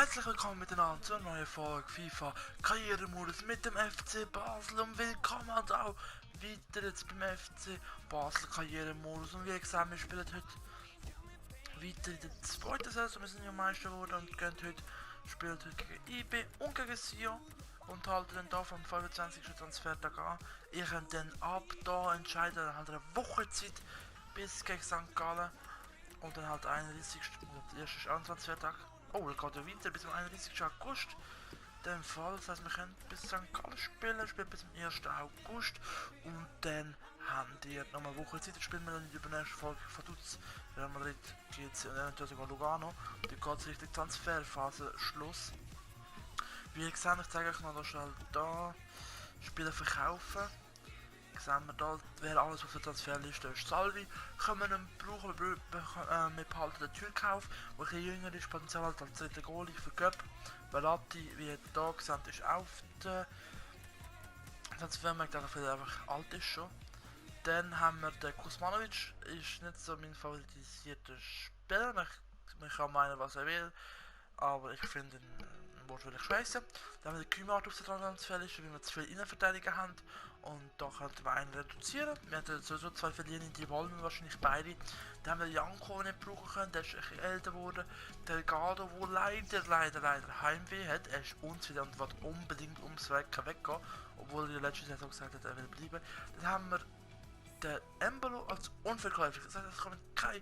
Herzlich willkommen miteinander zur neuen Folge FIFA Karrieremodus mit dem FC Basel und willkommen auch weiter jetzt beim FC Basel Karrieremodus. Und wie gesagt, wir spielen heute weiter in der zweiten Saison. Wir sind ja Meister geworden und gehen heute, spielen heute gegen IB und gegen Sion und halten dann da vom 25. Transfertag an. Ihr könnt dann ab da entscheiden, dann halt eine Woche Zeit bis gegen St. Gallen und dann halt 31. Der erste ist auch ein Transfertag. Oh, dann geht ja weiter bis zum 31. August. In dem Fall, das heisst, wir können bis St. Gallen spielen, spielen bis zum 1. August. Und dann haben die noch eine Woche Zeit, spielen wir dann in der nächsten Folge von Dutz, Real Madrid, GC und eventuell sogar Lugano. Und dann geht es Richtung Transferphase Schluss. Wie gesagt, ich zeige euch mal da schnell da. Spieler verkaufen. Sehen wir da, wer alles auf der Transferliste ist. Salvi können wir nicht brauchen, wir behalten den Türkauf, der ein bisschen jünger ist, Potenzial halt als dritter Goalie für Göpp. Verratti, wie ihr hier gesehen ist auf der Transfermarkt, der einfach alt ist schon. Dann haben wir den Kuzmanovic, ist nicht so mein favorisierter Spieler, man kann meinen was er will, aber ich finde ihn wortwörtlich scheiße. Dann haben wir den Kümart auf der Transferliste, weil wir zu viele Innenverteidiger haben. Und da könnten wir einen reduzieren. Wir hatten sowieso zwei verlieren, die wollen wir wahrscheinlich beide. Dann haben wir Janko nicht brauchen können, der ist ein bisschen älter geworden. Delgado, der leider Heimweh hat. Er ist uns wieder und will unbedingt ums weggehen. Obwohl er letzte Saison gesagt hat, er will bleiben. Dann haben wir den Embolo als unverkäuflich. Das heißt, es kommen kein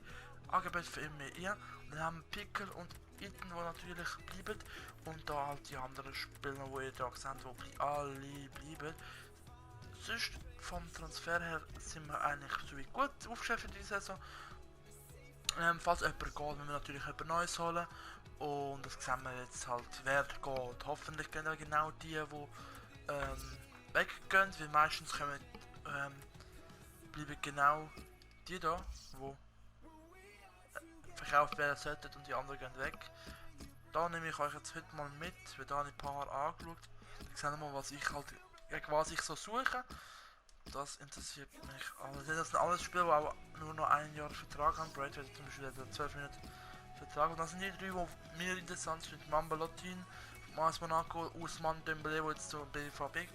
Angebot für ihn mehr rein. Und dann haben wir Pickel und Itten, die natürlich bleiben. Und da halt die anderen Spieler, die ihr da seht, die alle bleiben. Sonst vom Transfer her sind wir eigentlich so wie gut aufgestellt für diese Saison. Falls jemand geht, müssen wir natürlich jemand Neues holen. Und das sehen wir jetzt halt, wer geht. Hoffentlich gehen ja genau die, die weggehen, weil meistens kommen, bleiben genau die da, die verkauft werden sollten und die anderen gehen weg. Da nehme ich euch jetzt heute mal mit, weil da habe ich ein paar angeschaut. Ich sehe mal, was ich halt, was ich so suche. Das interessiert mich alles. Das sind alles Spiele, die auch nur noch ein Jahr Vertrag haben. Bright hat zum Beispiel 12 Minuten Vertrag. Und das sind die drei, die mir interessant sind. Mamba Latin, AS Monaco, Ousmane Dembélé, der jetzt zum BVB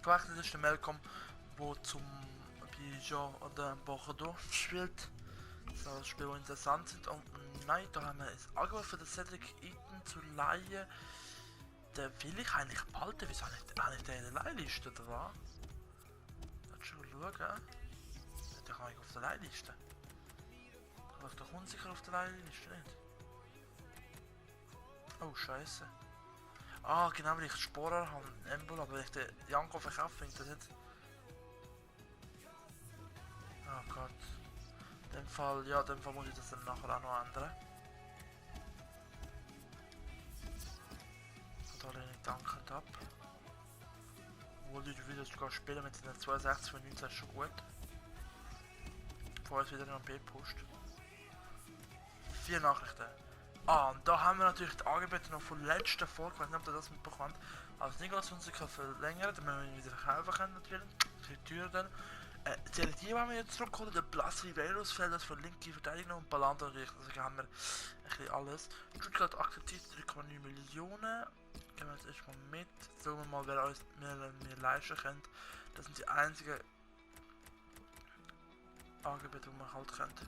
gewechselt ist. Der Malcolm, der zum Bijan oder Bordeaux spielt. Das sind alles Spiele, die interessant sind. Und nein, da haben wir ein Angebot für den Cedric Itten zu leihen. Den will ich eigentlich behalten. Wieso habe ich den in der Leihliste oder was? Ich schon schauen. Der kann ich auf der Leihliste. Ich bin doch unsicher auf der Leihliste nicht. Oh Scheiße. Ah, genau, weil ich Sporer habe, Embolo, aber wenn ich den Janko verkaufe, finde ich das nicht. Oh Gott. In dem Fall, ja, in dem Fall muss ich das dann nachher auch noch ändern. Da lehne ich dankend ab. Obwohl die Videos sogar spielen mit den 62 von 19 ist schon gut. Bevor es wieder noch B-pusht. 4 Nachrichten. Ah, und da haben wir natürlich die Angebote noch von der letzten Folge, ich weiß nicht, ob ihr das mitbekommt. Also Niklas uns kann verlängern, damit wir ihn wieder verkaufen können natürlich. Die Tür dann. Die haben wir jetzt zurückgeholt, der Blas Riveiros fällt das für linke Verteidigung und Balanda natürlich, also haben wir ein bisschen alles. Stuttgart akzeptiert 3,9 Millionen. Gehen wir jetzt erstmal mit. Schauen wir mal, wer uns mehr leisten könnte. Das sind die einzigen Angebote, die man halt könnte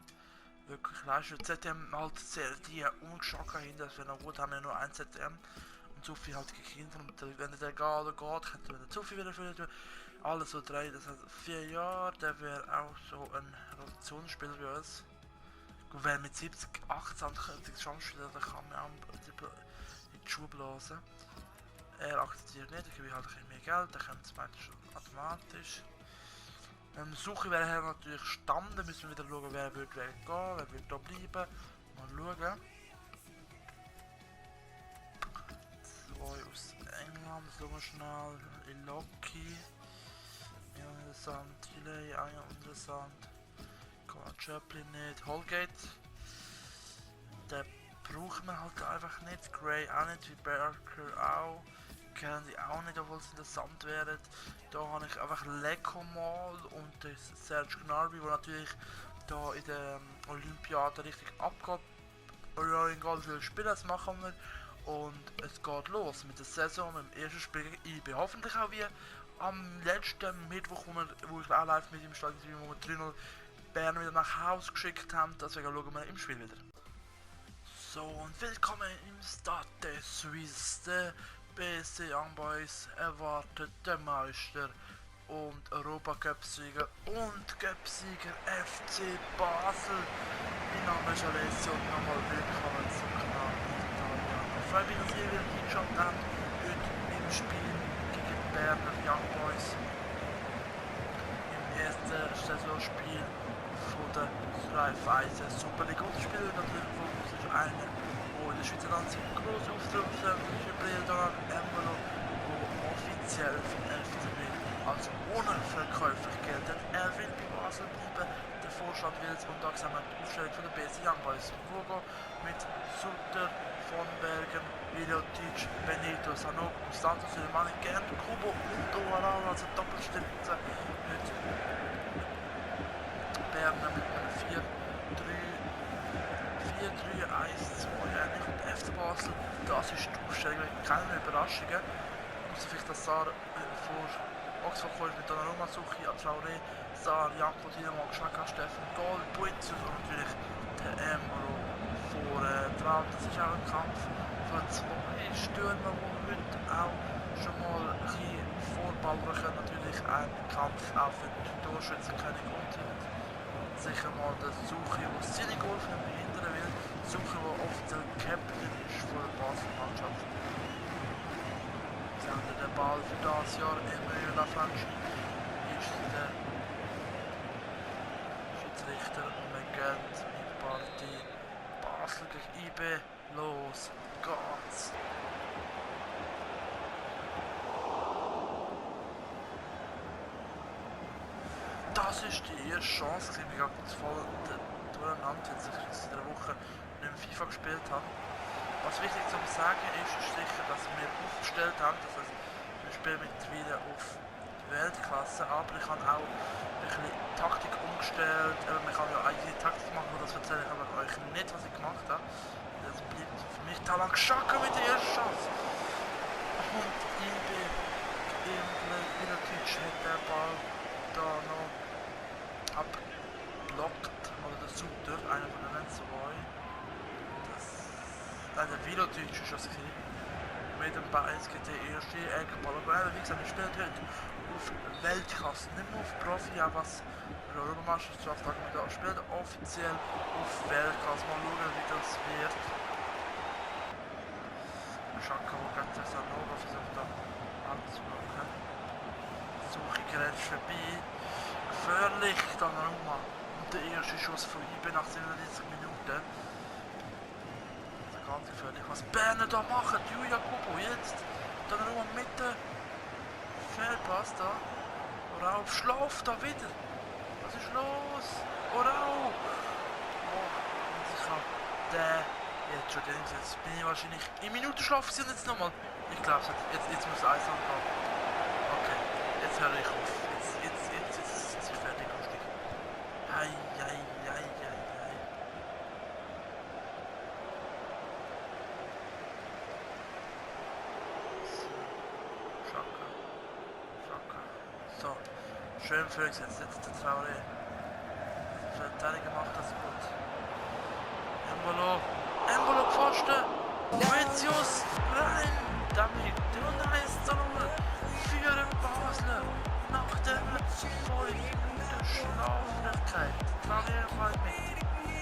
wirklich leisten. ZM halt sehr die umgeschlagen hin, das wäre noch gut, haben wir nur ein ZM. Und so viel halt Kinder und wenn der Delgado geht, könnte man zu viel wieder füllen. Alles so 3, das heißt 4 Jahre, der wäre auch so ein Rotationsspieler wie uns. Und wer mit 70, 18 die Chance spielt, dann kann man auch in die Schuhe blasen. Er akzeptiert nicht, dann gebe ich halt ein bisschen mehr Geld, dann kommt es automatisch. Suche wäre hier natürlich Stamm, dann müssen wir wieder schauen, wer wird gehen, wer wird da bleiben. Mal schauen. 2 aus England, schauen wir schnell. Iloki. Ja, interessant. Tilly, auch ja interessant. Colin Chaplin nicht. Holgate. Den brauchen wir halt einfach nicht. Gray auch nicht, wie Barker auch. Kennen die auch nicht, obwohl sie interessant wären. Da habe ich einfach Lecco mal und das Serge Gnabry, der natürlich da in der Olympiade richtig abgeht. Ja, in ganz vielen Spielen, das machen wir. Und es geht los mit der Saison, mit dem ersten Spiel gegen IB. Hoffentlich auch wie am letzten Mittwoch, wo ich auch live mit ihm stand, wo wir 3-0 Bern wieder nach Hause geschickt haben. Deswegen schauen wir im Spiel wieder. So, und willkommen im Stade de Suisse. Der BC Young Boys erwartet den Meister und Europacup-Sieger und Cup-Sieger FC Basel. Mein Name ist Alessio und nochmal willkommen zum Kanal Italien. Ich freue mich, dass ihr wieder hingeschaut habt heute im Spiel gegen Berner Young Boys. Im ersten Saisonspiel von der Raiffeisen Super League. Und das Spiel natürlich Fokus ist einer, wo in der Schweizer Ganze groß auftreten ist, Brildon Embolo, wo offiziell vom FCB als unverkäuflich gilt. Er will bei Basel bleiben, der Vorstand will es, und da sehen wir die Aufstellung von der BC Young Boys. Vogo mit Sutter, von Bergen, Vilotic, Benito, Sanok, Santos, Sulemani, Gern, Kubo und Oarala, also Doppelstütze mit Berner mit einem 4-3-1-2 ähnlich. Und FC Basel, das ist die Aufstellung, keine Überraschungen. Außer vielleicht das Saar vor Oxford mit Donnarumma, Suchi, Traoré, Saar, Janko, Dynamo, Xhaka, Steffen, Goal, Buitzus und natürlich der Embolo vor Traum. Das ist auch ein Kampf von zwei Stürmer, die heute auch schon mal ein bisschen vorballern können. Natürlich ein Kampf auch für den Torschützenkönig und sicher mal der Suchi, der seine Goal verhindern will. Suchi, der offiziell Captain ist von der Basel-Mannschaft. Sie haben den Ball für das Jahr. Emilio Lafranchi ist der Schiedsrichter und man geht in die Partie Basel gegen IB. Los geht's! Das ist die erste Chance, die wir ganz voll durcheinander, weil ich jetzt in der Woche nicht mehr FIFA gespielt habe. Was wichtig zu sagen ist sicher, dass wir aufgestellt haben, das heißt, wir spielen mittlerweile auf die Weltklasse, aber ich habe auch ein bisschen Taktik umgestellt, man kann ja eigene Taktik machen, das erzähle ich aber euch nicht, was ich gemacht habe. Das bleibt für mich Talang Xhaka mit der ersten Chance. Und IB im Vilotic hat der Ball da noch abblockt, oder der Sutter, einer von den zwei. Der Vilotic ist das gewesen. Mit dem Beis geht der erste Eckball. Aber wie gesagt, wir spielen heute auf Weltklasse, nicht nur auf Profi, auch was die Europameisterschaft da spielt, offiziell auf Weltklasse. Mal schauen, wie das wird. Xhaka, wo geht der Sanova, versucht da anzublocken. Suche gerät vorbei. Gefährlich, Donnarumma. Und der erste Schuss von IB nach 37 Minuten. Ganz gefährlich. Was Berner da machen, Julia Kubo jetzt. Donnarumma mit der Fehlpass da. Orau schlaft da wieder. Was ist los? Orau! Oh, ich hab den jetzt schon den jetzt bin ich wahrscheinlich in Minutenschlaf und jetzt nochmal. Ich glaube jetzt muss eins anfangen. Okay, jetzt höre ich auf. Jetzt ist es fertig, lustig. Hei. So, schön vorgesetzt, jetzt der Traoré. Verteidiger macht das gut. Embolo Pfosten. Boetius rein. Damit und 1:0 für den Basler. Nach der 5 Minuten Schlaflosigkeit. Traoré mal mit.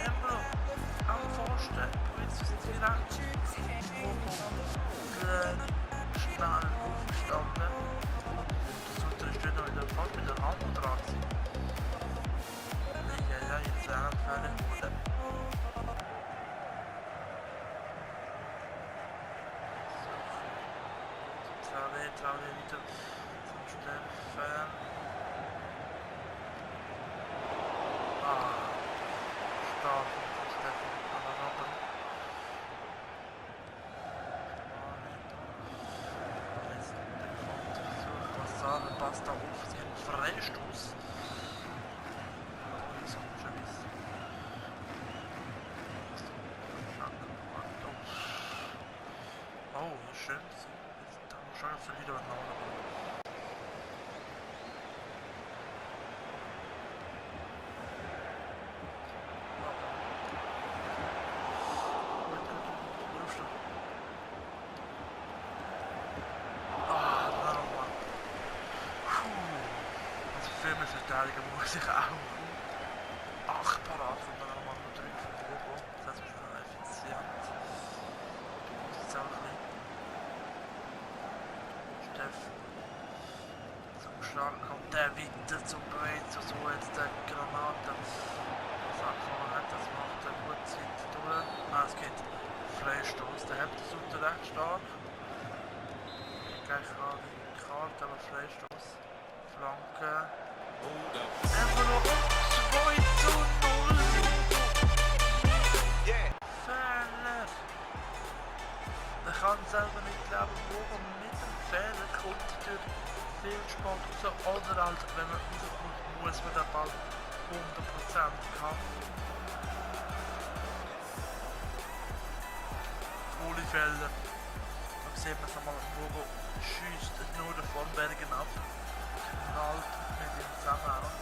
Embolo am Pfosten. Boetius direkt. Schnell aufgestanden. Steht noch in der Fahrt mit der Arm dran. Ja, jetzt ist er völlig gut. Traoré wieder zum Steffen. Stark von Steffen an der Robben. Der passt da auf, sie haben einen Freistoß. So ein schönes. schön gewesen. Jetzt haben wir schon jetzt wieder einen Namen. Filmverteidiger muss ich auch 8 parat und dann nochmal nur 3 von Bobo. Das heißt, wir sind effizient. Das ist auch ein bisschen. Steff. Zum Schlag kommt der weiter zum Breit, so jetzt der Granate. Das angefangen das macht er gut Zeit durch. Es geht Freistoß, der hebt es unter recht stark. Gleich kalt, aber Freistoß. Flanke. Envelope 2:0. Fehler. Man kann selber nicht glauben, wo man mit dem Fehler kommt durch Fehlspalt raus. Oder halt, wenn man rauskommt, muss man den Ball 100% haben. Coole Fehler. Dann sieht man es einmal, wo schießt nur der von Bergen ab. Knallt mit ihm zusammen auch.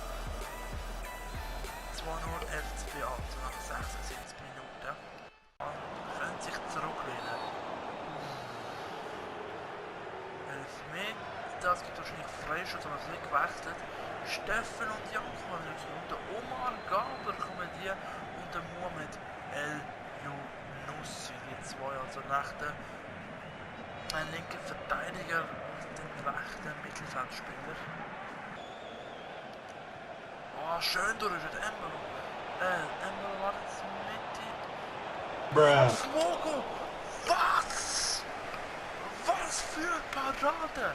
2:0 FCB also nach 76 Minuten. Und können sich zurücklehnen. Elfmeter, das gibt wahrscheinlich Freistoß, aber es wird gewechselt. Steffen und Janko und der Omar Gaber kommen die und der Mohamed El Younussi, die zwei, also nach der ein linker Verteidiger und den rechten Mittelfeldspieler. Oh, schön durch den Embolo. Embolo war jetzt mit Smogo! Was? Was für Parade!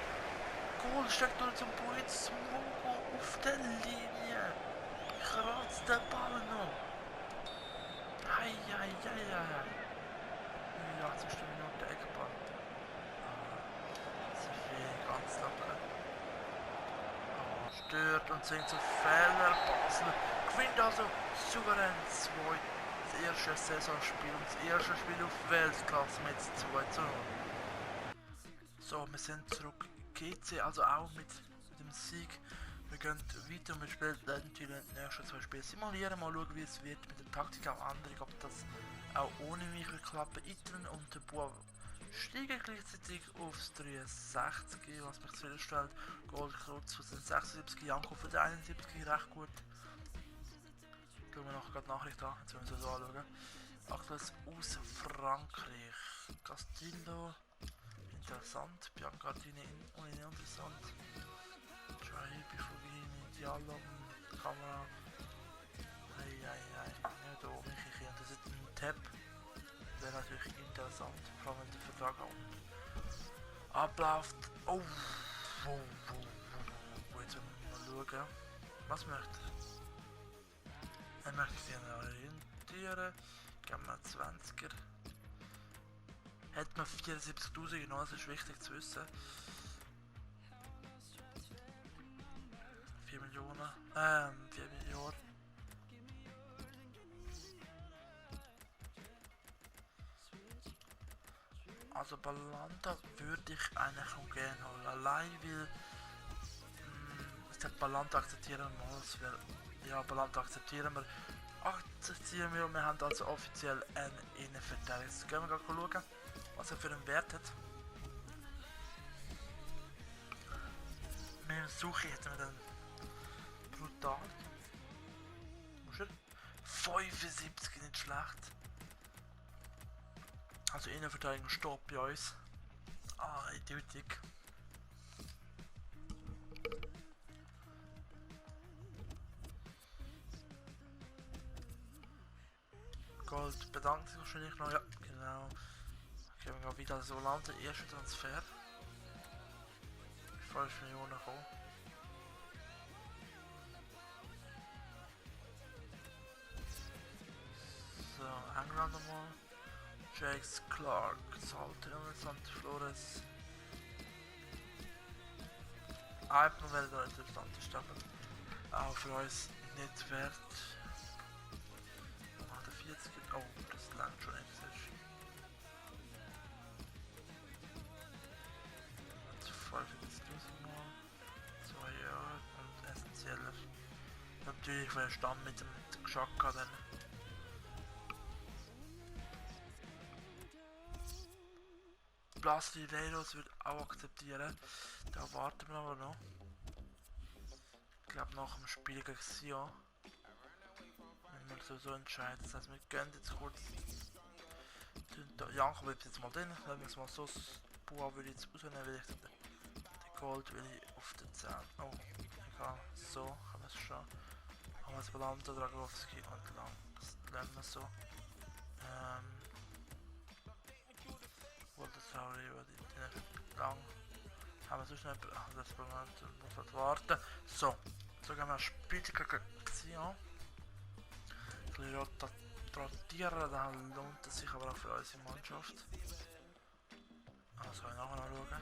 Goal steckt durch zum Point. Smogo auf der Linie. Kratzt der Ball noch. Hei. 80. Minute Eckball. Ganz locker. Stört und singt zu Fehler. Basel gewinnt also souverän 2. Das erste Saisonspiel und das erste Spiel auf Weltklasse mit 2:0. So, wir sind zurück. GC, also auch mit dem Sieg. Wir gehen weiter und wir spielen natürlich die nächsten 2 Spiele. Simulieren, mal schauen, wie es wird mit der Taktik. Auch andere, ob das auch ohne mich klappen. Itren und der Bua steigen gleichzeitig aufs 63, was mich zufriedenstellt. Gold kurz von den 76, Janko von den 71, recht gut. Schauen wir noch gerade Nachricht an, jetzt müssen wir so anschauen. Aktuelles aus Frankreich. Castillo, interessant. Biancardini, uninteressant. Jaibi, Fugini, Diallo, Kamera. Nicht da oben, ich das ist ein Tab. Wäre natürlich interessant, vor allem wenn der Vertrag abläuft. Oh, jetzt müssen wir mal schauen. Was möchte er? Er möchte sich orientieren. Geben wir 20er. Hat man 74.000 genommen, das ist wichtig zu wissen. 4 Millionen. 4 Millionen. Also Balanta würde ich eigentlich schon gerne holen. Allein weil Balanta akzeptieren wir mal. Ja, Balanta akzeptieren wir. Wir haben also offiziell einen Innenverteidiger. Jetzt gehen wir gerade schauen, was er für einen Wert hat. Mit dem Suche hätten wir dann brutal. 75, nicht schlecht. Also Innenverteidigung stoppt bei uns. Eindeutig. Gold bedankt sich wahrscheinlich noch, ja, genau. Okay, wir gehen wieder so landen, erster Transfer. 5 Millionen gekommen. So, England nochmal. Jakes Clark, Salter, interessant, Flores. Alpen wäre da interessant, Staffel. Auch für uns nicht wert. 48, oh, das langt schon nicht. wäre Stamm mit dem Geschacka dann. Brasileiros wird auch akzeptieren. Da warten wir aber noch. Ich glaube nach dem Spiel gegen Sion. Wenn wir sowieso entscheiden. Das heißt, wir gehen jetzt kurz. Janko bleibt jetzt mal drin. Wenn wir es mal so. Bua würde ich jetzt rausnehmen, weil ich den Gold will ich auf den 10. Oh, egal. So, haben wir es schon. Haben wir jetzt Balanta, Dragowski und lang. Das lernen wir so. Wollte sorry, über die lang. Haben wir so schnell. Ach, das Balanta muss halt warten. So, so gehen wir Spiel gegen Sion. Ein bisschen rotieren, dann lohnt es sich aber auch für unsere Mannschaft. Also ich nachher noch schauen.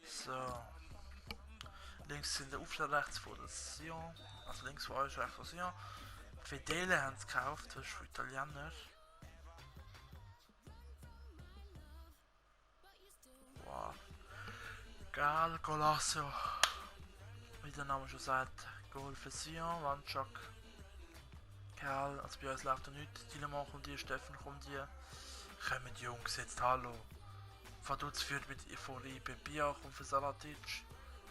So. Links sind der Aufstand rechts von der Sion. Also links von euch rechts von Sion. Fedele haben es gekauft, das ist für Italiener. Wow. Geil, Golasso. Wie der Name schon sagt, Goal für Sion, Wanchak. Kerl, also bei uns läuft er nichts. Dilemon kommt hier, Steffen kommt hier. Kommen die Jungs jetzt, hallo. Vaduz führt mit Euphorie, Bebia kommt für Salatic.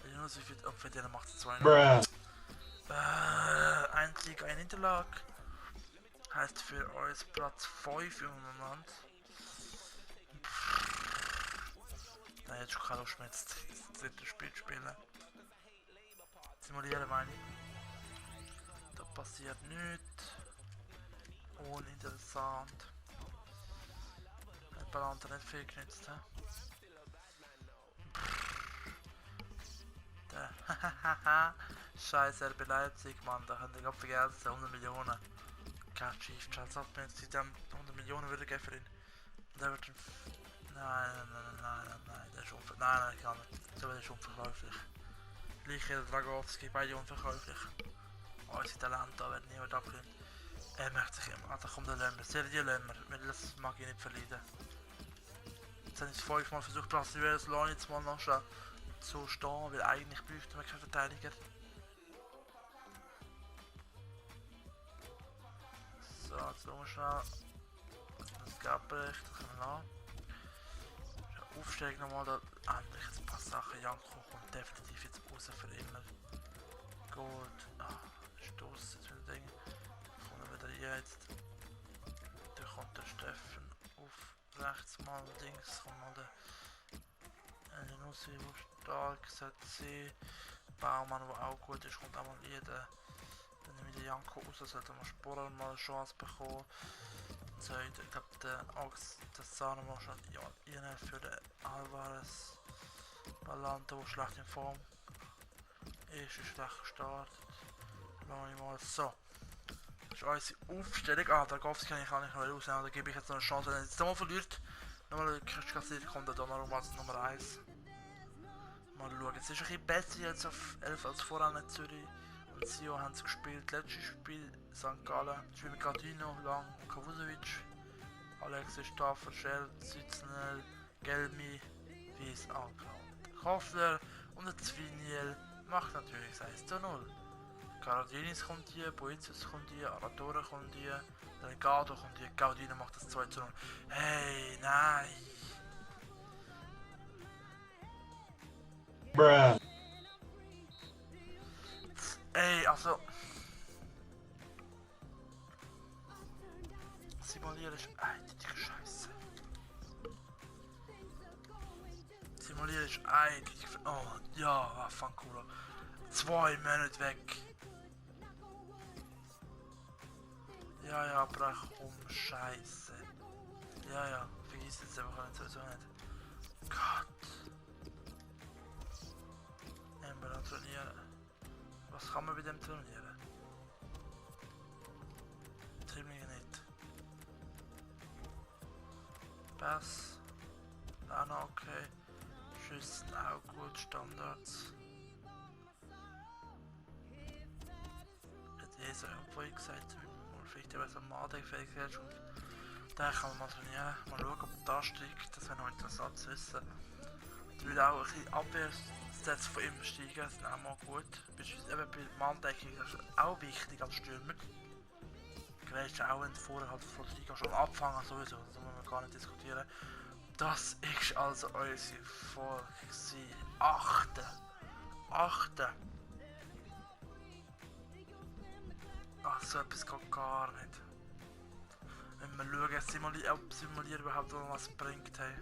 Junus führt, und für den macht es 2-0. Ein Sieg, ein Niederlag. Heißt für uns Platz 5 im Moment. Nein, jetzt schon keine Lust mehr, jetzt das dritte Spiel spielen. Simulieren meine ich. Da passiert nichts. Uninteressant. Hat Balanta nicht viel genützt, hä? Scheiße, RB Leipzig, Mann, da haben die gerade vergessen, 100 Millionen. Kein Chief, als ob wir jetzt 100 Millionen würde geben für ihn. Und der wird ein... Nein, der ist unverkäuflich. Nein, ich kann nicht. Der ist unverkäuflich. Gleich der Dragowski, beide unverkäuflich. Unsere Talente werden niemand abgelehnt. Er möchte sich immer. Also komm, der Lömmer. Sergio Lömmer. Das mag ich nicht verleiden. Jetzt habe ich es 5-mal versucht, Brasiliens lasse ich jetzt mal noch schon so stehen, weil eigentlich bräuchten wir keinen Verteidiger. So, jetzt schauen wir schnell. Das Gabbrecht, das können wir lassen. Aufsteigen nochmal, da ändere ich jetzt ein paar Sachen. Janko kommt definitiv jetzt raus für immer. Gut. Stoß jetzt wieder Ding. Kommt er wieder hier jetzt. Da kommt der Steffen auf rechts mal links. Kommt mal der Nussi, der stark sollte sein. Baumann, der auch gut ist, kommt auch mal hier. Dann nehme ich den Janko raus, sollte mal Sporer mal eine Chance bekommen. So, ich glaube, der Sahne mal schon rein für den Alvarez. Balanta, der schlecht in Form ist, schlecht gestartet. Lass ich mal so. Das ist unsere Aufstellung. Dragowski kann ich noch rausnehmen, da gebe ich jetzt noch eine Chance. Wenn er jetzt nochmal verliert, nochmal kassiert, kommt er Donnarumma als Nummer 1. Mal schauen. Es ist ein bisschen besser jetzt auf 11 als voran in Zürich. Und Sion haben sie gespielt. Letztes Spiel St. Gallen. Spiel mit Gardino, Lang und Kavuzovic. Alexis Staffer, Schell, Sützner, Gelmi, Wies, Alka. Hoffler und der Zwiniel macht natürlich 1:0. Caradinis kommt hier, Boetius kommt hier, Aratore kommt hier, Delgado kommt hier, Gaudino macht das 2:0. Hey, nein! Bruh. Ey, also... Simulieren ist eindeutig scheiße. Simulieren ist eindeutig... Oh, ja, Fankulo. 2 Monate weg. Ja, brach um, scheiße. Ja, vergiss jetzt einfach sowieso nicht. Gott. Ember trainieren. Was kann man bei dem trainieren? Dribbling nicht. Pass. Auch noch okay. Schüssen auch gut, Standards. Hat so vorhin gesagt, vielleicht eben so Made-Fähigkeit und den kann man mal trainieren. Mal schauen, ob das steigt, das wäre noch interessant zu wissen. Ich will auch ein bisschen Abwehr Stats von ihm steigen, sind auch mal gut. Beispielsweise eben bei Manndeckung ist das auch wichtig als Stürmer. Du weißt ja auch, wenn du vorher halt von der Liga schon abfangen sowieso, da muss man gar nicht diskutieren. Das ist also unsere Folge. Achte. Ach, so etwas geht gar nicht. Wenn wir schauen, ob Simulieren überhaupt noch was bringt. Hey.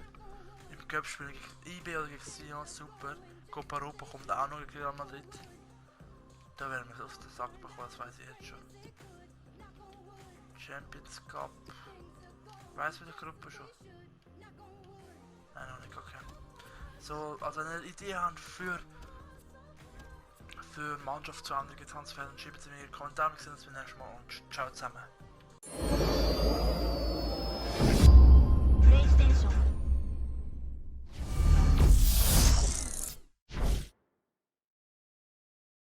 Im Cup-Spiel gegen IB oder gegen Sion, super. Copa Europa kommt auch noch gegen Real Madrid. Da werden wir es auf den Sack bekommen, das weiß ich jetzt schon. Champions Cup. Weiss wie die Gruppe schon? Nein, noch nicht, okay. So, also wenn ihr eine Idee habt für Mannschaftsveränderungen, Transfer, dann schreibt es mir in die Kommentare. Wir sehen uns beim nächsten Mal und ciao zusammen.